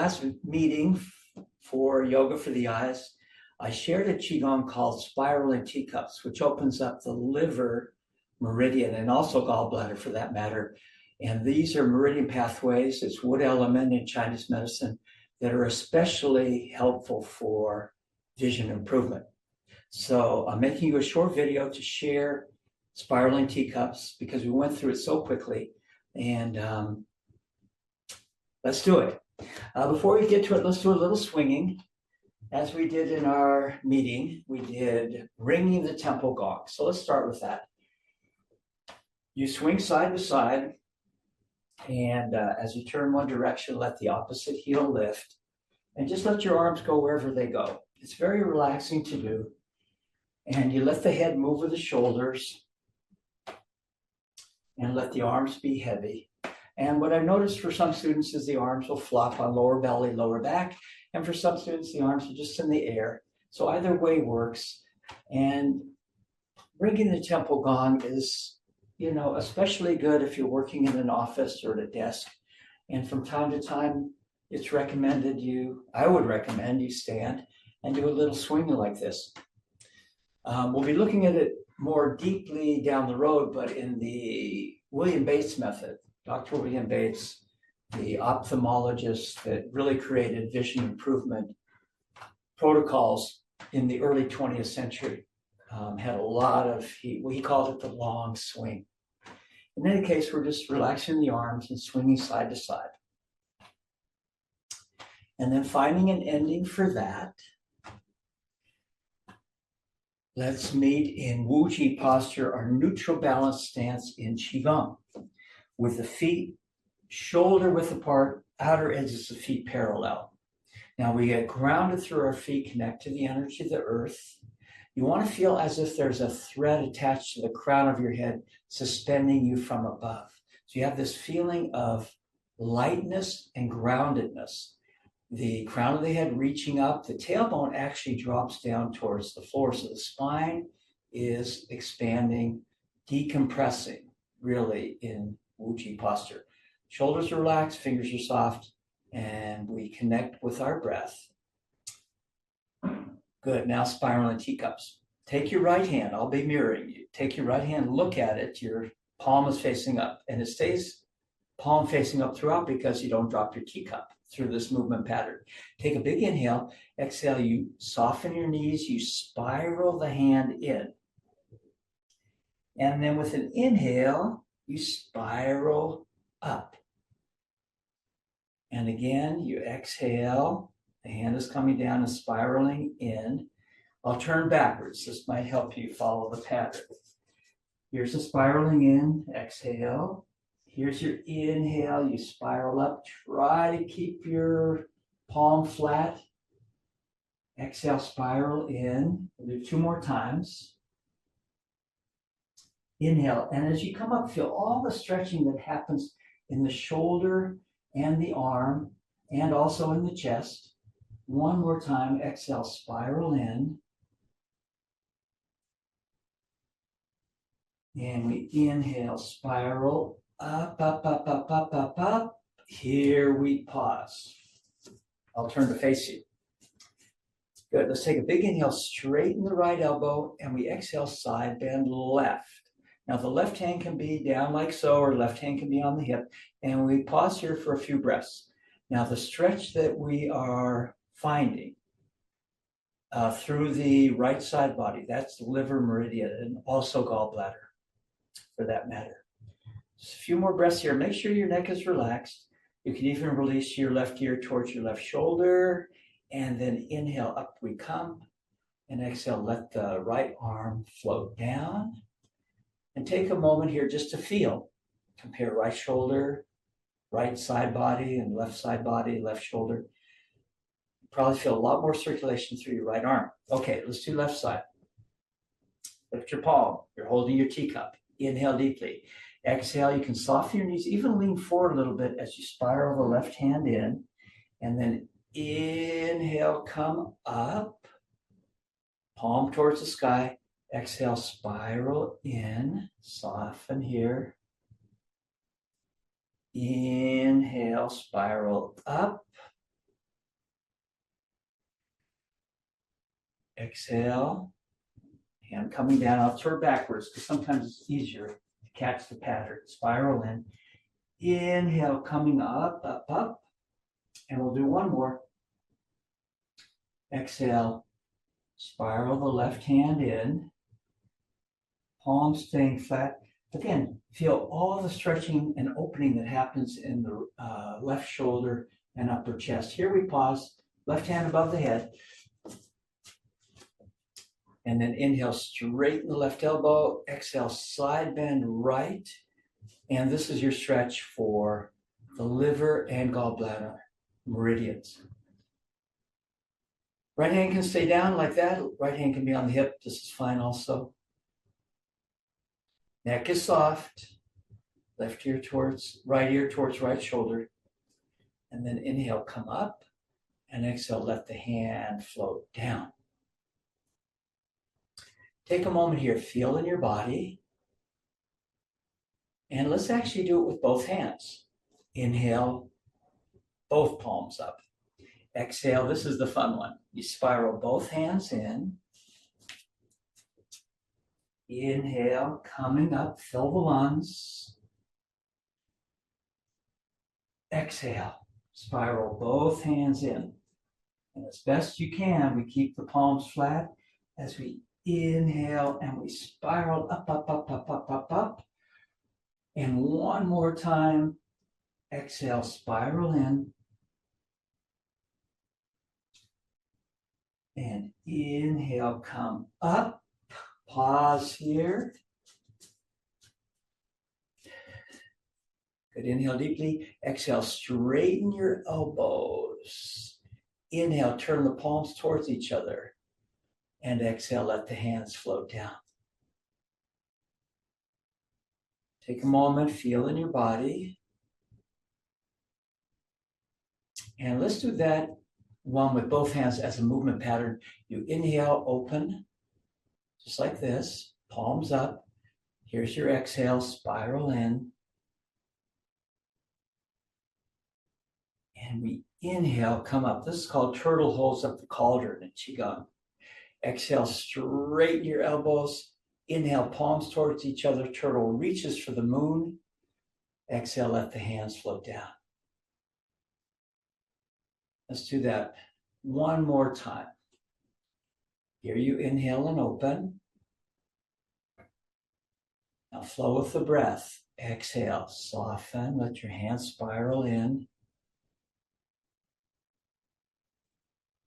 last meeting for Yoga for the Eyes, I shared a Qigong called Spiral and Teacups, which opens up the liver meridian and also gallbladder for that matter. And these are meridian pathways. It's wood element in Chinese medicine that are especially helpful for vision improvement. So I'm making you a short video to share Spiral and Teacups because we went through it so quickly. And let's do it. Before we get to it, let's do a little swinging. As we did in our meeting, we did ringing the temple gong. So let's start with that. You swing side to side, and as you turn one direction, let the opposite heel lift, and just let your arms go wherever they go. It's very relaxing to do. And you let the head move with the shoulders, and let the arms be heavy. And what I've noticed for some students is the arms will flop on lower belly, lower back. And for some students, the arms are just in the air. So either way works. And ringing the temple gong is, especially good if you're working in an office or at a desk. And from time to time, it's recommended I would recommend you stand and do a little swinging like this. We'll be looking at it more deeply down the road, but in the William Bates method, Dr. William Bates, the ophthalmologist that really created vision improvement protocols in the early 20th century, had a lot of, he called it the long swing. In any case, we're just relaxing the arms and swinging side to side. And then finding an ending for that. Let's meet in Wuji posture, our neutral balance stance in Qigong, with the feet shoulder width apart, outer edges of feet parallel. Now we get grounded through our feet, connect to the energy of the earth. You want to feel as if there's a thread attached to the crown of your head, suspending you from above. So you have this feeling of lightness and groundedness. The crown of the head reaching up, the tailbone actually drops down towards the floor. So the spine is expanding, decompressing, really, in Wuji posture. Shoulders are relaxed, fingers are soft, and we connect with our breath. Good, now spiral and teacups. Take your right hand, I'll be mirroring you. Take your right hand, look at it, your palm is facing up, and it stays palm facing up throughout because you don't drop your teacup through this movement pattern. Take a big inhale, exhale, you soften your knees, you spiral the hand in. And then with an inhale, you spiral up. And again, you exhale, the hand is coming down and spiraling in. I'll turn backwards. This might help you follow the pattern. Here's the spiraling in, exhale. Here's your inhale, you spiral up. Try to keep your palm flat. Exhale, spiral in. We'll do 2 more times. Inhale, and as you come up, feel all the stretching that happens in the shoulder and the arm, and also in the chest. 1 more time, exhale, spiral in. And we inhale, spiral up, up, up, up, up, up, up. Here we pause. I'll turn to face you. Good, let's take a big inhale, straighten the right elbow, and we exhale, side bend left. Now the left hand can be down like so, or left hand can be on the hip, and we pause here for a few breaths. Now the stretch that we are finding through the right side body, that's the liver meridian and also gallbladder for that matter. Just a few more breaths here. Make sure your neck is relaxed. You can even release your left ear towards your left shoulder, and then inhale, up we come, and exhale, let the right arm float down. And take a moment here just to feel. Compare right shoulder, right side body, and left side body, left shoulder. You probably feel a lot more circulation through your right arm. Okay, let's do left side. Lift your palm. You're holding your teacup. Inhale deeply. Exhale, you can soften your knees, even lean forward a little bit as you spiral the left hand in. And then inhale, come up. Palm towards the sky. Exhale, spiral in, soften here. Inhale, spiral up. Exhale. Hand coming down. I'll turn backwards because sometimes it's easier to catch the pattern. Spiral in. Inhale, coming up, up, up. And we'll do one more. Exhale. Spiral the left hand in. Palms staying flat. Again, feel all the stretching and opening that happens in the left shoulder and upper chest. Here we pause. Left hand above the head. And then inhale, straighten the left elbow. Exhale, side bend right. And this is your stretch for the liver and gallbladder meridians. Right hand can stay down like that. Right hand can be on the hip. This is fine also. Neck is soft. Left ear towards right shoulder. And then inhale, come up. And exhale, let the hand float down. Take a moment here, feel in your body. And let's actually do it with both hands. Inhale, both palms up. Exhale, this is the fun one. You spiral both hands in. Inhale, coming up, fill the lungs. Exhale, spiral both hands in. And as best you can, we keep the palms flat as we inhale and we spiral up, up, up, up, up, up, up. And one more time, exhale, spiral in. And inhale, come up. Pause here. Good, inhale deeply. Exhale, straighten your elbows. Inhale, turn the palms towards each other. And exhale, let the hands float down. Take a moment, feel in your body. And let's do that one with both hands as a movement pattern. You inhale, open, just like this, palms up. Here's your exhale, spiral in. And we inhale, come up. This is called turtle holds up the cauldron in Qigong. Exhale, straighten your elbows. Inhale, palms towards each other. Turtle reaches for the moon. Exhale, let the hands float down. Let's do that one more time. Here you inhale and open. Now flow with the breath. Exhale, soften, let your hands spiral in.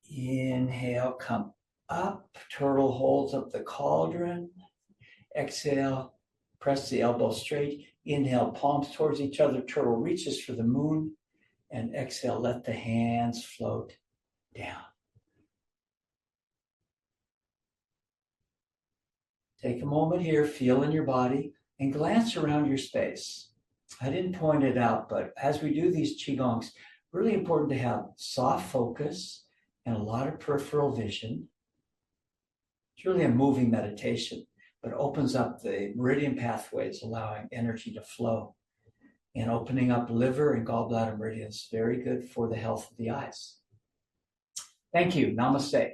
Inhale, come up. Turtle holds up the cauldron. Exhale, press the elbows straight. Inhale, palms towards each other. Turtle reaches for the moon. And exhale, let the hands float down. Take a moment here, feel in your body, and glance around your space. I didn't point it out, but as we do these Qigongs, really important to have soft focus and a lot of peripheral vision. It's really a moving meditation, but opens up the meridian pathways, allowing energy to flow and opening up liver and gallbladder meridians. Very good for the health of the eyes. Thank you. Namaste.